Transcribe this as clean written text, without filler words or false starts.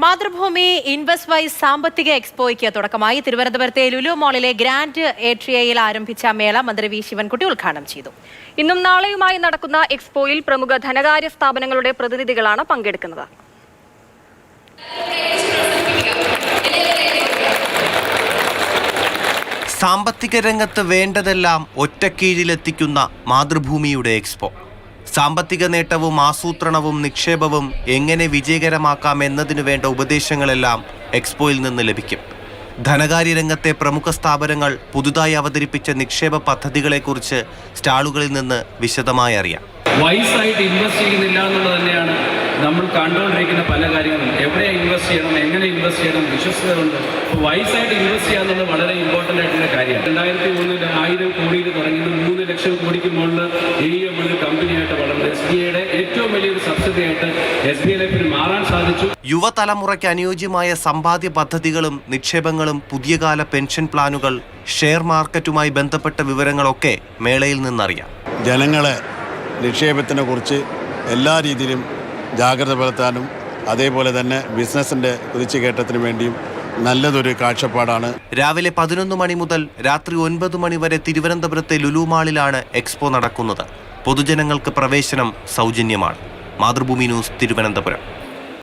Mathrubhumi invest vice സാമ്പത്തിക എക്സ്പോയ്ക്ക് തുടക്കമായി. തിരുവനന്തപുരത്തെ ലുലു മോളിലെ ഗ്രാൻഡ് ഏട്രിയയിൽ ആരംഭിച്ച മേള മന്ത്രി വി ശിവൻകുട്ടി ഉദ്ഘാടനം ചെയ്തു. ഇന്നും നാളെയുമായി നടക്കുന്ന എക്സ്പോയിൽ പ്രമുഖ ധനകാര്യ സ്ഥാപനങ്ങളുടെ പ്രതിനിധികളാണ് പങ്കെടുക്കുന്നത്. സാമ്പത്തിക രംഗത്ത് വേണ്ടതെല്ലാം ഒറ്റക്കീഴിലെത്തിക്കുന്ന മാതൃഭൂമിയുടെ എക്സ്പോ. സാമ്പത്തിക നേട്ടവും ആസൂത്രണവും നിക്ഷേപവും എങ്ങനെ വിജയകരമാക്കാം എന്നതിനു വേണ്ട ഉപദേശങ്ങളെല്ലാം എക്സ്പോയിൽ നിന്ന് ലഭിക്കും. ധനകാര്യ രംഗത്തെ പ്രമുഖ സ്ഥാപനങ്ങൾ പുതുതായി അവതരിപ്പിച്ച നിക്ഷേപ പദ്ധതികളെക്കുറിച്ച് സ്റ്റാളുകളിൽ നിന്ന് വിശദമായി അറിയാം. വൈസായിട്ട് ഇൻവെസ്റ്റ് ചെയ്യുന്നില്ല എന്നുള്ളത് തന്നെയാണ് നമ്മൾ കണ്ടുകൊണ്ടിരിക്കുന്ന പല കാര്യങ്ങളും. എവിടെ ഇൻവെസ്റ്റ് ചെയ്യണം, എങ്ങനെ ഇൻവെസ്റ്റ് ചെയ്യണം, വിശ്വസ്തത ഉണ്ട്. അപ്പോൾ വൈസായിട്ട് ഇൻവെസ്റ്റ് ചെയ്യുക എന്നുള്ളത് വളരെ ഇമ്പോർട്ടൻ്റ് ആയിട്ടുള്ള കാര്യമാണ്. 2003 1000 കോടിയിൽ തുടങ്ങിയത് 3 ലക്ഷം കോടിക്ക് മുകളിൽ ഒരു കമ്പനിയായിട്ട് വളർന്നത് SBIയുടെ ഏറ്റവും വലിയൊരു സബ്സിഡി ആയിട്ട് SBI ലൈഫിന് മാറാൻ സാധിച്ചു. യുവതലമുറയ്ക്ക് അനുയോജ്യമായ സമ്പാദ്യ പദ്ധതികളും നിക്ഷേപങ്ങളും, പുതിയകാല പെൻഷൻ പ്ലാനുകൾ, ഷെയർ മാർക്കറ്റുമായി ബന്ധപ്പെട്ട വിവരങ്ങളൊക്കെ മേളയിൽ നിന്നറിയാം. ജനങ്ങളെ നിക്ഷേപത്തിനെ കുറിച്ച് എല്ലാ രീതിയിലും ജാഗ്രത പുലർത്താനും അതേപോലെ തന്നെ ബിസിനസിൻ്റെ കുതിച്ചുകയറ്റത്തിന് വേണ്ടിയും നല്ലതൊരു കാഴ്ചപ്പാടാണ്. രാവിലെ 11 മണി മുതൽ രാത്രി 9 മണി വരെ തിരുവനന്തപുരത്തെ ലുലു മാളിലാണ് എക്സ്പോ നടക്കുന്നത്. പൊതുജനങ്ങൾക്ക് പ്രവേശനം സൗജന്യമാണ്. മാതൃഭൂമി ന്യൂസ്, തിരുവനന്തപുരം.